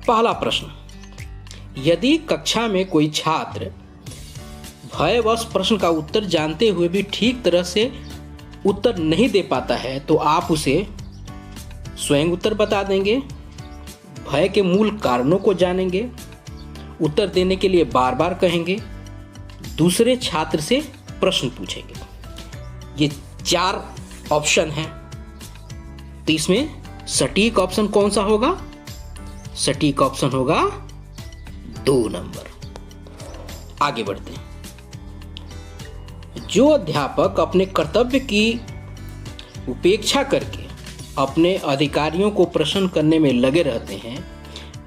पहला प्रश्न, यदि कक्षा में कोई छात्र भयवश प्रश्न का उत्तर जानते हुए भी ठीक तरह से उत्तर नहीं दे पाता है तो आप उसे स्वयं उत्तर बता देंगे, भय के मूल कारणों को जानेंगे, उत्तर देने के लिए बार बार कहेंगे, दूसरे छात्र से प्रश्न पूछेंगे। ये 4 ऑप्शन हैं। तो इसमें सटीक ऑप्शन कौन सा होगा? सटीक ऑप्शन होगा 2 नंबर। आगे बढ़ते हैं। जो अध्यापक अपने कर्तव्य की उपेक्षा करके अपने अधिकारियों को प्रश्न करने में लगे रहते हैं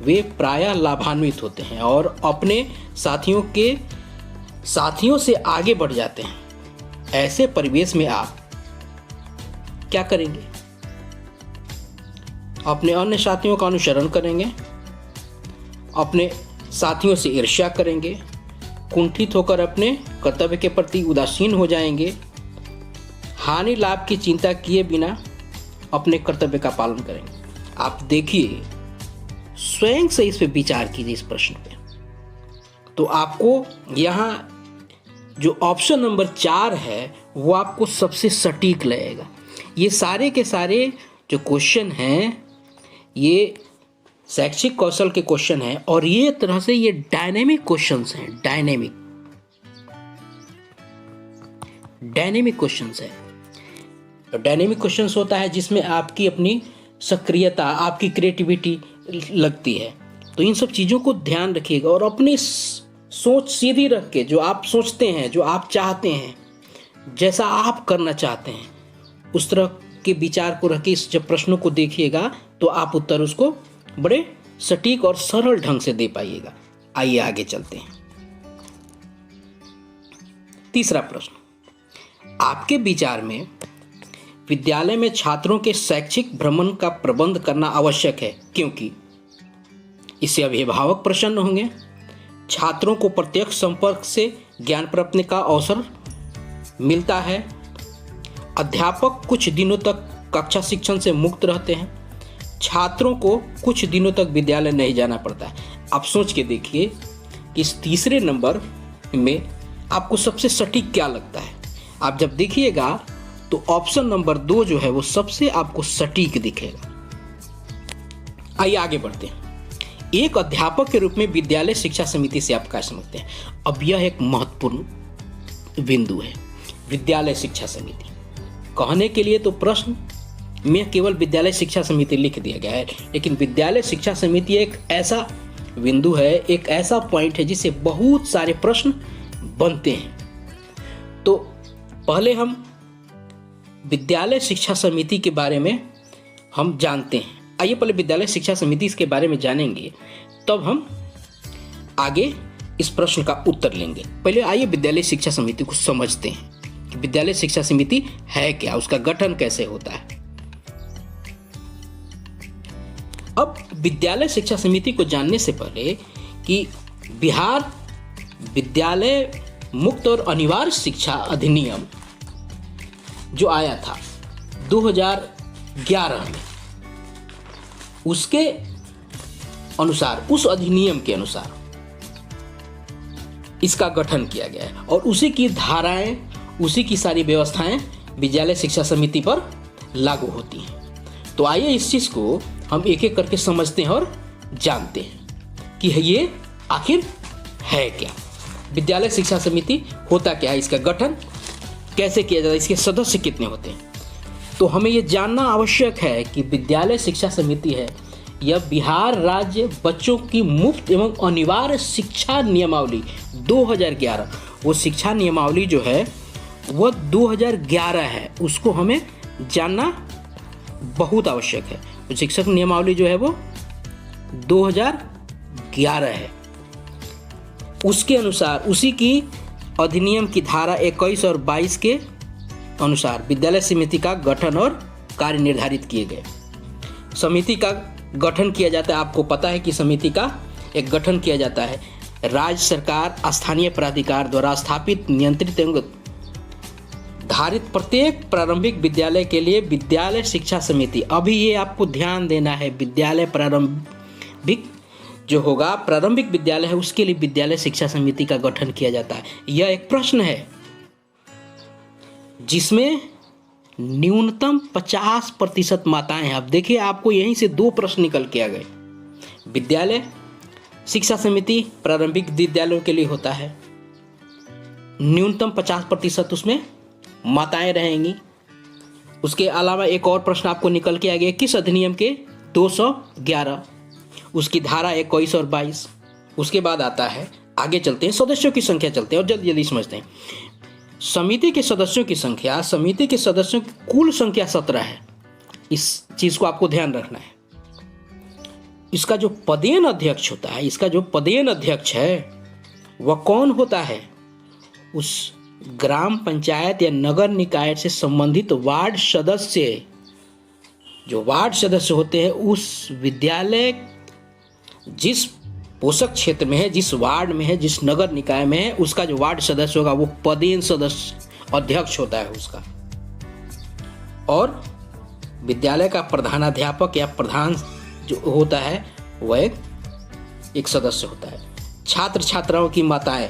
वे प्रायः लाभान्वित होते हैं और अपने साथियों से आगे बढ़ जाते हैं। ऐसे परिवेश में आप क्या करेंगे? अपने अन्य साथियों का अनुसरण करेंगे, अपने साथियों से ईर्ष्या करेंगे, कुंठित होकर अपने कर्तव्य के प्रति उदासीन हो जाएंगे, हानि लाभ की चिंता किए बिना अपने कर्तव्य का पालन करेंगे। आप देखिए, स्वयं से इस पे विचार कीजिए, इस प्रश्न पे। तो आपको यहाँ जो ऑप्शन नंबर 4 है वो आपको सबसे सटीक लगेगा। ये सारे के सारे जो क्वेश्चन हैं ये शैक्षिक कौशल के क्वेश्चन हैं और ये तरह से ये डायनेमिक क्वेश्चंस हैं। डायनेमिक क्वेश्चंस है। डायनेमिक क्वेश्चंस होता है जिसमें आपकी अपनी सक्रियता, आपकी क्रिएटिविटी लगती है। तो इन सब चीज़ों को ध्यान रखिएगा और अपनी सोच सीधी रख के जो आप सोचते हैं, जो आप चाहते हैं, जैसा आप करना चाहते हैं, उस तरह के विचार को रख के जब प्रश्नों को देखिएगा तो आप उत्तर उसको बड़े सटीक और सरल ढंग से दे पाइएगा। आइए आगे चलते हैं। तीसरा प्रश्न, आपके विचार में विद्यालय में छात्रों के शैक्षिक भ्रमण का प्रबंध करना आवश्यक है क्योंकि इससे अभिभावक प्रसन्न होंगे, छात्रों को प्रत्यक्ष संपर्क से ज्ञान प्राप्ति का अवसर मिलता है, अध्यापक कुछ दिनों तक कक्षा शिक्षण से मुक्त रहते हैं, छात्रों को कुछ दिनों तक विद्यालय नहीं जाना पड़ता है। आप सोच के देखिए कि इस तीसरे नंबर में आपको सबसे सटीक क्या लगता है। आप जब देखिएगा तो ऑप्शन नंबर 2 जो है वो सबसे आपको सटीक दिखेगा। आइए आगे बढ़ते हैं। एक अध्यापक के रूप में विद्यालय शिक्षा समिति से आप क्या समझते हैं? अब यह एक महत्वपूर्ण बिंदु है। विद्यालय शिक्षा समिति कहने के लिए तो प्रश्न में केवल विद्यालय शिक्षा समिति लिख दिया गया है, लेकिन विद्यालय शिक्षा समिति एक ऐसा बिंदु है, एक ऐसा पॉइंट है जिससे बहुत सारे प्रश्न बनते हैं। तो पहले हम विद्यालय शिक्षा समिति के बारे में हम जानते हैं। आइए पहले विद्यालय शिक्षा समिति इसके बारे में जानेंगे, तब हम आगे इस प्रश्न का उत्तर लेंगे। पहले आइए विद्यालय शिक्षा समिति को समझते हैं कि विद्यालय शिक्षा समिति है क्या, उसका गठन कैसे होता है। अब विद्यालय शिक्षा समिति को जानने से पहले कि बिहार विद्यालय मुक्त और अनिवार्य शिक्षा अधिनियम जो आया था 2011 में, उसके अनुसार, उस अधिनियम के अनुसार इसका गठन किया गया है और उसी की धाराएं, उसी की सारी व्यवस्थाएं विद्यालय शिक्षा समिति पर लागू होती हैं। तो आइए इस चीज को हम एक एक करके समझते हैं और जानते हैं कि ये आखिर है क्या, विद्यालय शिक्षा समिति होता क्या है, इसका गठन कैसे किया जाता है, इसके सदस्य कितने होते हैं। तो हमें ये जानना आवश्यक है कि विद्यालय शिक्षा समिति है यह बिहार राज्य बच्चों की मुफ्त एवं अनिवार्य शिक्षा नियमावली 2011, वो शिक्षा नियमावली जो है वह 2011 है, उसको हमें जानना बहुत आवश्यक है। तो शिक्षक नियमावली जो है वो 2011 है। उसके अनुसार, उसी की अधिनियम की धारा 21 और 22 के अनुसार विद्यालय समिति का गठन और कार्य निर्धारित किए गए। समिति का गठन किया जाता है, आपको पता है कि समिति का एक गठन किया जाता है राज्य सरकार, स्थानीय प्राधिकार द्वारा स्थापित, नियंत्रित एवं धारित प्रत्येक प्रारंभिक विद्यालय के लिए विद्यालय शिक्षा समिति। अभी ये आपको ध्यान देना है, विद्यालय प्रारंभिक जो होगा प्रारंभिक विद्यालय है उसके लिए विद्यालय शिक्षा समिति का गठन किया जाता है। यह एक प्रश्न है जिसमें न्यूनतम 50% माताएं हैं। अब देखिए आपको यहीं से 2 प्रश्न निकल के आ गए। विद्यालय शिक्षा समिति प्रारंभिक विद्यालयों के लिए होता है, न्यूनतम 50% उसमें माताएं रहेंगी। उसके अलावा एक और प्रश्न आपको निकल के आ गया, किस अधिनियम के 211, उसकी धारा 21 और 22। उसके बाद आता है, आगे चलते हैं, सदस्यों की संख्या चलते हैं और जल्दी जल्दी समझते हैं। समिति के सदस्यों की संख्या, समिति के सदस्यों की कुल संख्या 17 है। इस चीज को आपको ध्यान रखना है। इसका जो पदेन अध्यक्ष होता है, इसका जो पदेन अध्यक्ष है वह कौन होता है? उस ग्राम पंचायत या नगर निकाय से संबंधित वार्ड सदस्य, जो वार्ड सदस्य होते हैं उस विद्यालय जिस पोषक क्षेत्र में है, जिस वार्ड में है, जिस नगर निकाय में है, उसका जो वार्ड सदस्य होगा वो पदेन सदस्य अध्यक्ष होता है उसका। और विद्यालय का प्रधानाध्यापक या प्रधान जो होता है वह एक सदस्य होता है। छात्र छात्राओं की माताएं,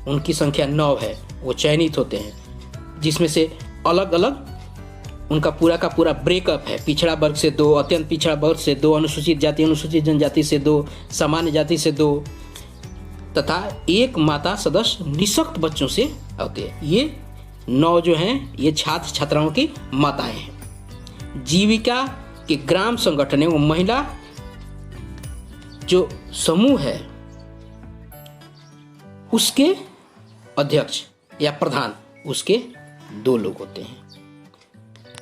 उनकी संख्या 9 है, वो चयनित होते हैं, जिसमें से अलग अलग उनका पूरा का पूरा ब्रेकअप है। पिछड़ा वर्ग से 2, अत्यंत पिछड़ा वर्ग से 2, अनुसूचित जाति अनुसूचित जनजाति से 2, सामान्य जाति से 2 तथा एक माता सदस्य निःशक्त बच्चों से होती है। ये 9 जो हैं ये छात्र छात्राओं की माताएं हैं। जीविका के ग्राम संगठन एवं महिला जो समूह है उसके अध्यक्ष या प्रधान, उसके 2 लोग होते हैं।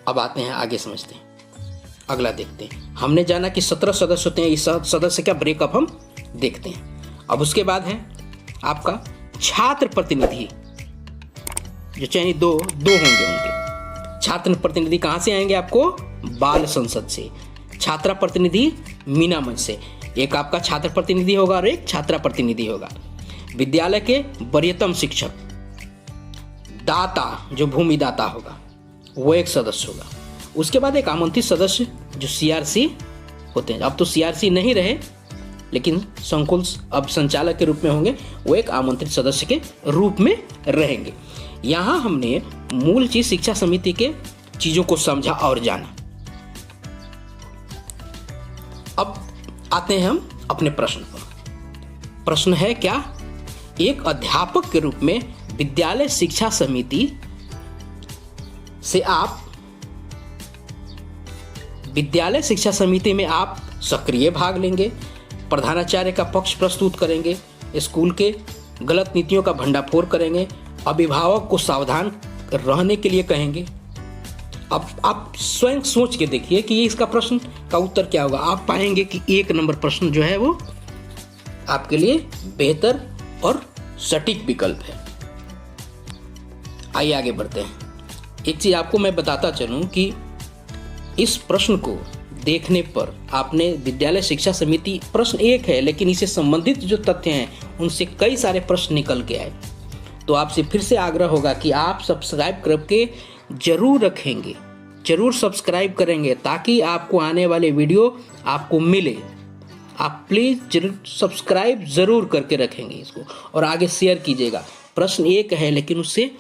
अब आते हैं आगे, समझते हैं, अगला देखते हैं। हमने जाना कि 17 सदस्य होते हैं, इस सदस्य का ब्रेकअप हम देखते हैं। अब उसके बाद है आपका छात्र प्रतिनिधि, जो चयनित 2 होंगे उनके। छात्र प्रतिनिधि कहाँ से आएंगे? आपको बाल संसद से। छात्रा प्रतिनिधि मीना मंच से। एक आपका छात्र प्रतिनिधि होगा और एक छात्रा प्रतिनिधि होगा। विद्यालय के वरीयतम शिक्षक, दाता जो भूमि दाता होगा वो एक सदस्य होगा। उसके बाद एक आमंत्रित सदस्य जो सीआरसी होते हैं। अब तो सीआरसी नहीं रहे, लेकिन संकुल अब संचालक के रूप में होंगे, वो एक आमंत्रित सदस्य के रूप में रहेंगे। यहाँ हमने मूल चीज शिक्षा समिति के चीजों को समझा और जाना। अब आते हैं हम अपने प्रश्न पर। प्रश्न है क्या? एक अध्यापक के रूप में विद्यालय शिक्षा समिति से आप विद्यालय शिक्षा समिति में आप सक्रिय भाग लेंगे, प्रधानाचार्य का पक्ष प्रस्तुत करेंगे, स्कूल के गलत नीतियों का भंडाफोड़ करेंगे, अभिभावक को सावधान रहने के लिए कहेंगे। अब आप स्वयं सोच के देखिए कि इसका प्रश्न का उत्तर क्या होगा। आप पाएंगे कि 1 नंबर प्रश्न जो है वो आपके लिए बेहतर और सटीक विकल्प है। आइए आगे बढ़ते हैं। एक चीज आपको मैं बताता चलूं कि इस प्रश्न को देखने पर आपने विद्यालय शिक्षा समिति प्रश्न 1 है, लेकिन इससे संबंधित जो तथ्य हैं उनसे कई सारे प्रश्न निकल के आए। तो आपसे फिर से आग्रह होगा कि आप सब्सक्राइब करके जरूर रखेंगे, जरूर सब्सक्राइब करेंगे ताकि आपको आने वाले वीडियो आपको मिले। आप प्लीज जरूर सब्सक्राइब जरूर करके रखेंगे इसको और आगे शेयर कीजिएगा। प्रश्न 1 है, लेकिन उससे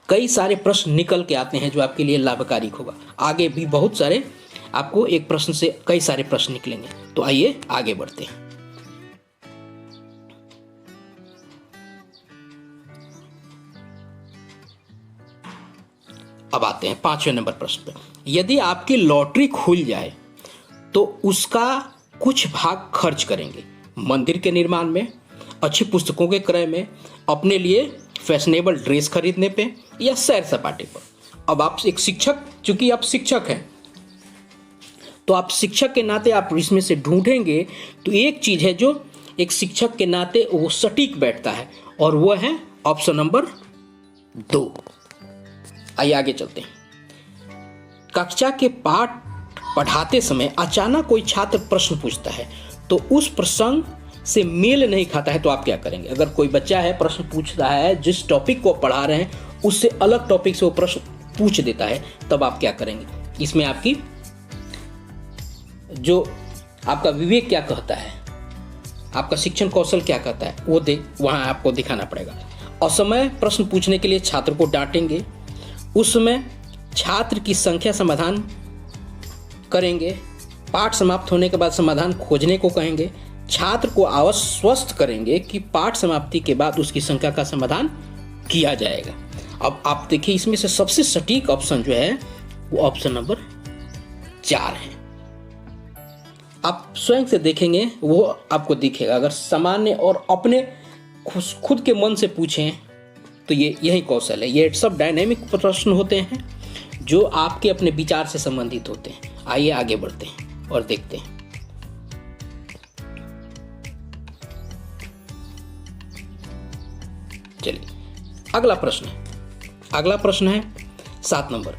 कई सारे प्रश्न निकल के आते हैं जो आपके लिए लाभकारी होगा। आगे भी बहुत सारे आपको एक प्रश्न से कई सारे प्रश्न निकलेंगे। तो आइए आगे बढ़ते हैं। अब आते हैं 5वें नंबर प्रश्न पे। यदि आपकी लॉटरी खुल जाए तो उसका कुछ भाग खर्च करेंगे मंदिर के निर्माण में, अच्छी पुस्तकों के क्रय में, अपने लिए फैशनेबल ड्रेस खरीदने पे या सैर सपाटे पर। अब आप एक शिक्षक, चूंकि आप शिक्षक हैं तो आप शिक्षक के नाते आप इसमें से ढूंढेंगे तो एक चीज है जो एक शिक्षक के नाते वो सटीक बैठता है और वो है ऑप्शन नंबर 2। आइए आगे चलते हैं। कक्षा के पाठ पढ़ाते समय अचानक कोई छात्र प्रश्न पूछता है तो उस प्रसंग से मेल नहीं खाता है तो आप क्या करेंगे? अगर कोई बच्चा है प्रश्न पूछता है, जिस टॉपिक को पढ़ा रहे हैं उससे अलग टॉपिक से वो प्रश्न पूछ देता है, तब आप क्या करेंगे? इसमें आपकी जो आपका विवेक क्या कहता है आपका शिक्षण कौशल क्या कहता है वो वहाँ आपको दिखाना पड़ेगा। असमय प्रश्न पूछने के लिए छात्र को डांटेंगे, उस समय छात्र की संख्या समाधान करेंगे, पाठ समाप्त होने के बाद समाधान खोजने को कहेंगे, छात्र को आश्वस्त करेंगे कि पाठ समाप्ति के बाद उसकी संख्या का समाधान किया जाएगा। अब आप देखिए इसमें से सबसे सटीक ऑप्शन जो है वो ऑप्शन नंबर 4 है। आप स्वयं से देखेंगे वो आपको दिखेगा। अगर सामान्य और अपने खुद के मन से पूछें तो ये यही कौशल है। ये सब डायनेमिक प्रश्न होते हैं जो आपके अपने विचार से संबंधित होते हैं। आइए आगे बढ़ते हैं और देखते हैं। चलिए अगला प्रश्न है 7 नंबर।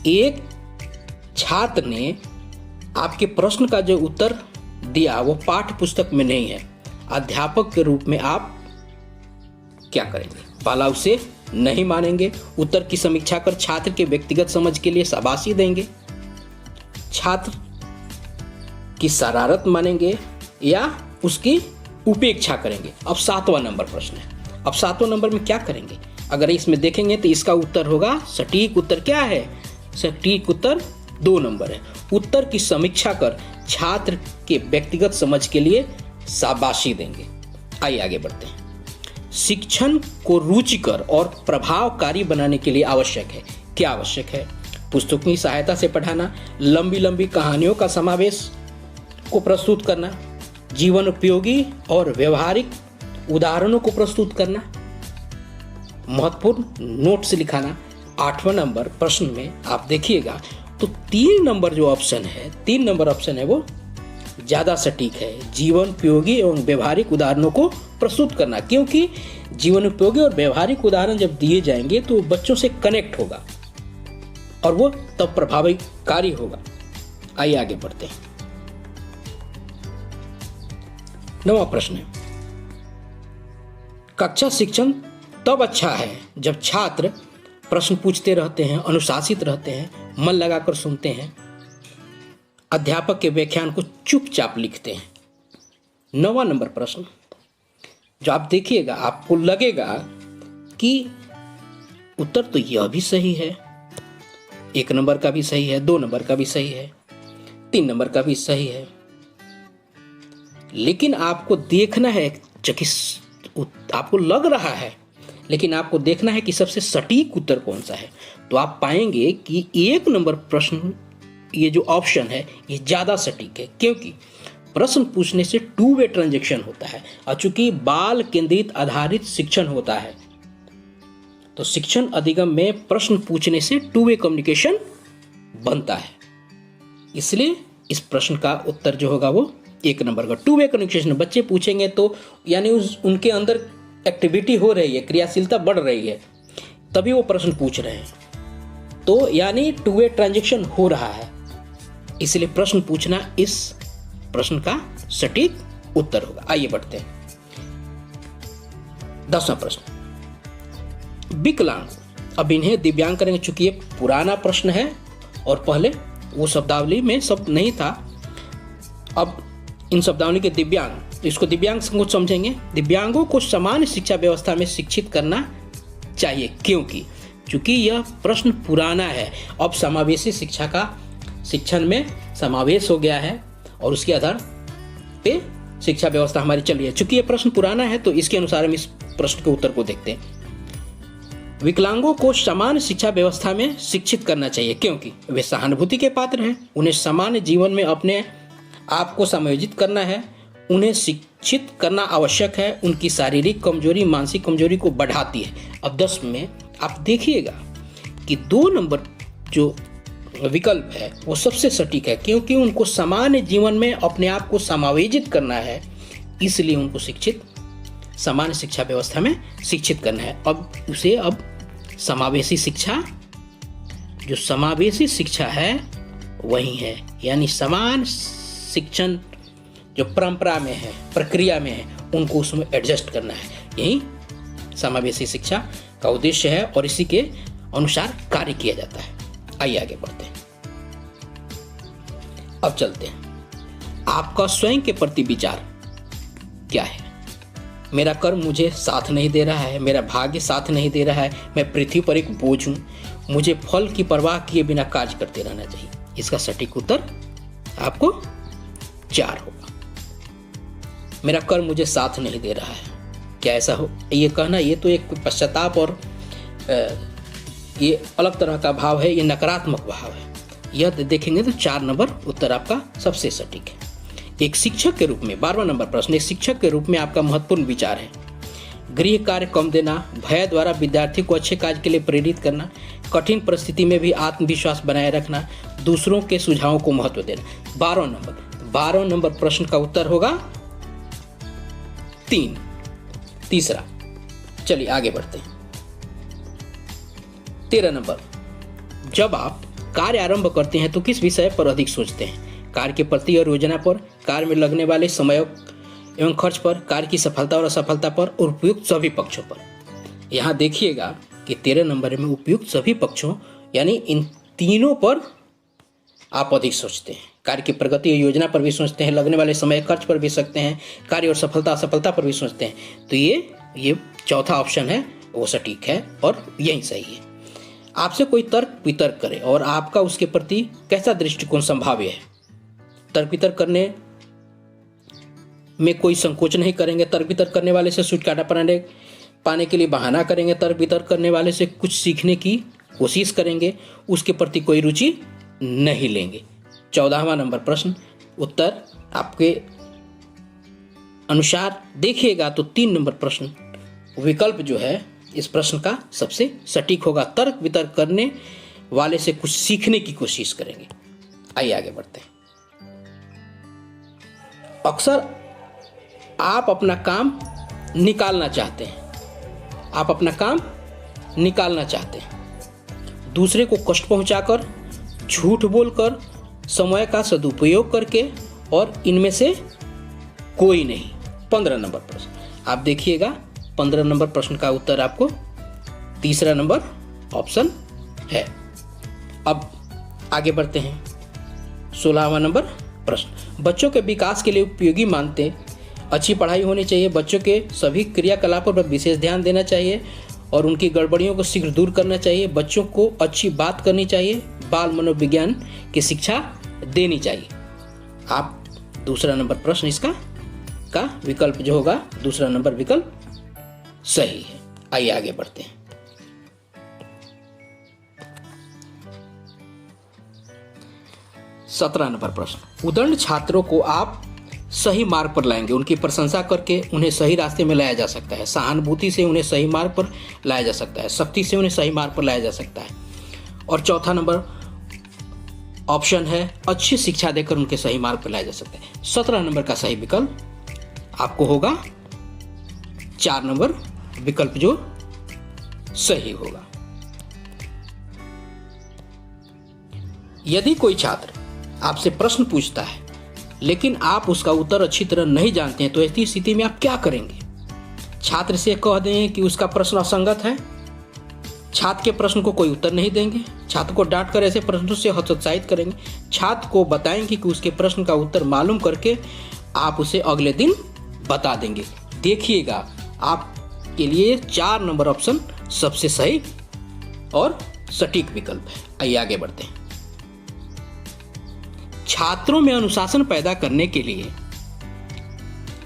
एक छात्र ने आपके प्रश्न का जो उत्तर दिया वो पाठ्य पुस्तक में नहीं है, अध्यापक के रूप में आप क्या करेंगे? पहला, उसे नहीं मानेंगे, उत्तर की समीक्षा कर छात्र के व्यक्तिगत समझ के लिए शाबाशी देंगे, छात्र की शरारत मानेंगे या उसकी उपेक्षा करेंगे। अब 7वां नंबर प्रश्न है। अब 7वां नंबर में क्या करेंगे? अगर इसमें देखेंगे तो इसका उत्तर होगा, सटीक उत्तर क्या है? सटीक उत्तर 2 नंबर है। उत्तर की समीक्षा कर छात्र के व्यक्तिगत समझ के लिए शाबाशी देंगे। आइए आगे बढ़ते हैं। शिक्षण को रुचिकर और प्रभावकारी बनाने के लिए आवश्यक है। क्या आवश्यक है? पुस्तकों की सहायता से पढ़ाना, लंबी लंबी कहानियों का समावेश को प्रस्तुत करना, जीवन उपयोगी और व्यवहारिक उदाहरणों को प्रस्तुत करना, महत्वपूर्ण नोट्स लिखाना। 8वां नंबर प्रश्न में आप देखिएगा तो 3 नंबर जो ऑप्शन है, 3 नंबर ऑप्शन है वो ज़्यादा सटीक है। जीवन उपयोगी एवं व्यवहारिक उदाहरणों को प्रस्तुत करना, क्योंकि जीवन उपयोगी और व्यवहारिक उदाहरण जब दिए जाएंगे तो बच्चों से कनेक्ट होगा और वो तब प्रभावकारी होगा। आइए आगे बढ़ते हैं। 9वां प्रश्न है, कक्षा शिक्षण तब अच्छा है जब छात्र प्रश्न पूछते रहते हैं, अनुशासित रहते हैं, मन लगाकर सुनते हैं, अध्यापक के व्याख्यान को चुपचाप लिखते हैं। 9वां नंबर प्रश्न जो आप देखिएगा आपको लगेगा कि उत्तर तो यह भी सही है, 1 नंबर का भी सही है, 2 नंबर का भी सही है, 3 नंबर का भी सही है, लेकिन आपको देखना है, आपको लग रहा है, लेकिन आपको देखना है कि सबसे सटीक उत्तर कौन सा है। तो आप पाएंगे कि 1 नंबर प्रश्न ये जो ऑप्शन है ये ज़्यादा सटीक है, क्योंकि प्रश्न पूछने से 2 वे ट्रांजैक्शन होता है और चूंकि बाल केंद्रित आधारित शिक्षण होता है तो शिक्षण अधिगम में प्रश्न पूछने से 2 वे कम्युनिकेशन बनता है। इसलिए इस प्रश्न का उत्तर जो होगा वो 1 नंबर का 2 वे कम्युनिकेशन। बच्चे पूछेंगे तो यानी उनके अंदर एक्टिविटी हो रही है, क्रियाशीलता बढ़ रही है, तभी वो प्रश्न पूछ रहे हैं, तो यानी 2 वे ट्रांजैक्शन हो रहा है। इसलिए प्रश्न पूछना इस प्रश्न का सटीक उत्तर होगा। आइए बढ़ते हैं। 10वां प्रश्न, विकलांग। अब इन्हें दिव्यांग करेंगे, चूंकि ये पुराना प्रश्न है और पहले वो शब्दावली में शब्द नहीं था। अब इन शब्दावली के दिव्यांग, तो इसको दिव्यांग कुछ समझेंगे। दिव्यांगों को समान शिक्षा व्यवस्था में शिक्षित करना चाहिए, क्योंकि चूंकि यह प्रश्न पुराना है, अब समावेशी शिक्षा का शिक्षण में समावेश हो गया है और उसके आधार पे शिक्षा व्यवस्था हमारी चल रही है। चूंकि यह प्रश्न पुराना है तो इसके अनुसार हम इस प्रश्न के उत्तर को देखते हैं। विकलांगों को समान शिक्षा व्यवस्था में शिक्षित करना चाहिए, क्योंकि वे सहानुभूति के पात्र हैं, उन्हें सामान्य जीवन में अपने आप को समायोजित करना है, उन्हें शिक्षित करना आवश्यक है, उनकी शारीरिक कमजोरी मानसिक कमजोरी को बढ़ाती है। अब 10 में आप देखिएगा कि 2 नंबर जो विकल्प है वो सबसे सटीक है, क्योंकि उनको सामान्य जीवन में अपने आप को समायोजित करना है, इसलिए उनको सामान्य शिक्षा व्यवस्था में शिक्षित करना है। अब समावेशी शिक्षा, जो समावेशी शिक्षा है वही है, यानी समान शिक्षण जो परंपरा में है, प्रक्रिया में है, उनको उसमें एडजस्ट करना है। यही समावेशी शिक्षा का उद्देश्य है और इसी के अनुसार कार्य किया जाता है। आइए आगे बढ़ते हैं। अब चलते हैं आपका स्वयं के प्रति विचार। क्या है? मेरा कर्म मुझे साथ नहीं दे रहा है, मेरा भाग्य साथ नहीं दे रहा है, मैं पृथ्वी पर एक बोझ हूँ, मुझे फल की परवाह किए बिना कार्य करते रहना चाहिए। इसका सटीक उत्तर आपको 4 होगा। मेरा कर्म मुझे साथ नहीं दे रहा है, क्या ऐसा हो ये कहना, ये तो एक पश्चाताप और ये अलग तरह का भाव है, ये नकारात्मक भाव है। यह देखेंगे तो 4 नंबर उत्तर आपका सबसे सटीक है। एक शिक्षक के रूप में 12वां नंबर प्रश्न, एक शिक्षक के रूप में आपका महत्वपूर्ण विचार है। गृह कार्य कम देना, भय द्वारा विद्यार्थी को अच्छे कार्य के लिए प्रेरित करना, कठिन परिस्थिति में भी आत्मविश्वास बनाए रखना, दूसरों के सुझावों को महत्व देना। 12 नंबर प्रश्न का उत्तर होगा 3, तीसरा। चलिए आगे बढ़ते हैं। 13 नंबर, जब आप कार्य आरंभ करते हैं तो किस विषय पर अधिक सोचते हैं? कार्य के प्रति और योजना पर, कार्य में लगने वाले समय एवं खर्च पर, कार्य की सफलता और असफलता पर, और उपयुक्त सभी पक्षों पर। यहाँ देखिएगा कि 13 नंबर में उपयुक्त सभी पक्षों यानी इन तीनों पर आप अधिक सोचते हैं। कार्य की प्रगति और योजना पर भी सोचते हैं, लगने वाले समय खर्च पर भी सकते हैं, कार्य और सफलता असफलता पर भी सोचते हैं। तो ये चौथा ऑप्शन है वो सटीक है और यही सही है। आपसे कोई तर्क वितर्क करे और आपका उसके प्रति कैसा दृष्टिकोण संभाव्य है? तर्क वितर्क करने में कोई संकोच नहीं करेंगे, तर्क वितर्क करने वाले से छुटकारा पाने के लिए बहाना करेंगे, तर्क वितर्क करने वाले से कुछ सीखने की कोशिश करेंगे, उसके प्रति कोई रुचि नहीं लेंगे। 14वां नंबर प्रश्न, उत्तर आपके अनुसार देखिएगा तो 3 नंबर प्रश्न विकल्प जो है इस प्रश्न का सबसे सटीक होगा। तर्क वितर्क करने वाले से कुछ सीखने की कोशिश करेंगे। आइए आगे बढ़ते हैं। अक्सर आप अपना काम निकालना चाहते हैं, आप अपना काम निकालना चाहते हैं, दूसरे को कष्ट पहुंचाकर, झूठ बोलकर, समय का सदुपयोग करके, और इनमें से कोई नहीं। 15 नंबर प्रश्न आप देखिएगा, 15 नंबर प्रश्न का उत्तर आपको तीसरा नंबर ऑप्शन है। अब आगे बढ़ते हैं। 16वां नंबर प्रश्न, बच्चों के विकास के लिए उपयोगी मानते अच्छी पढ़ाई होनी चाहिए, बच्चों के सभी क्रियाकलापों पर विशेष ध्यान देना चाहिए और उनकी गड़बड़ियों को शीघ्र दूर करना चाहिए, बच्चों को अच्छी बात करनी चाहिए, बाल मनोविज्ञान की शिक्षा देनी चाहिए। आप दूसरा नंबर प्रश्न इसका का विकल्प जो होगा दूसरा नंबर विकल्प सही है। आइए आगे बढ़ते हैं। सत्रह नंबर प्रश्न, उदंड छात्रों को आप सही मार्ग पर लाएंगे, उनकी प्रशंसा करके उन्हें सही रास्ते में लाया जा सकता है, सहानुभूति से उन्हें सही मार्ग पर लाया जा सकता है, सख्ती से उन्हें सही मार्ग पर लाया जा सकता है, और चौथा नंबर ऑप्शन है अच्छी शिक्षा देकर उनके सही मार्ग पर लाया जा सकता है। 17 नंबर का सही विकल्प आपको होगा 4 नंबर विकल्प जो सही होगा। यदि कोई छात्र आपसे प्रश्न पूछता है लेकिन आप उसका उत्तर अच्छी तरह नहीं जानते हैं तो ऐसी स्थिति में आप क्या करेंगे? छात्र से कह दें कि उसका प्रश्न असंगत है, छात्र के प्रश्न को कोई उत्तर नहीं देंगे, छात्र को डांट कर ऐसे प्रश्नों से हतोत्साहित करेंगे, छात्र को बताएंगे कि उसके प्रश्न का उत्तर मालूम करके आप उसे अगले दिन बता देंगे। देखिएगा आपके लिए 4 नंबर ऑप्शन सबसे सही और सटीक विकल्प है। आइए आगे बढ़ते हैं। छात्रों में अनुशासन पैदा करने के लिए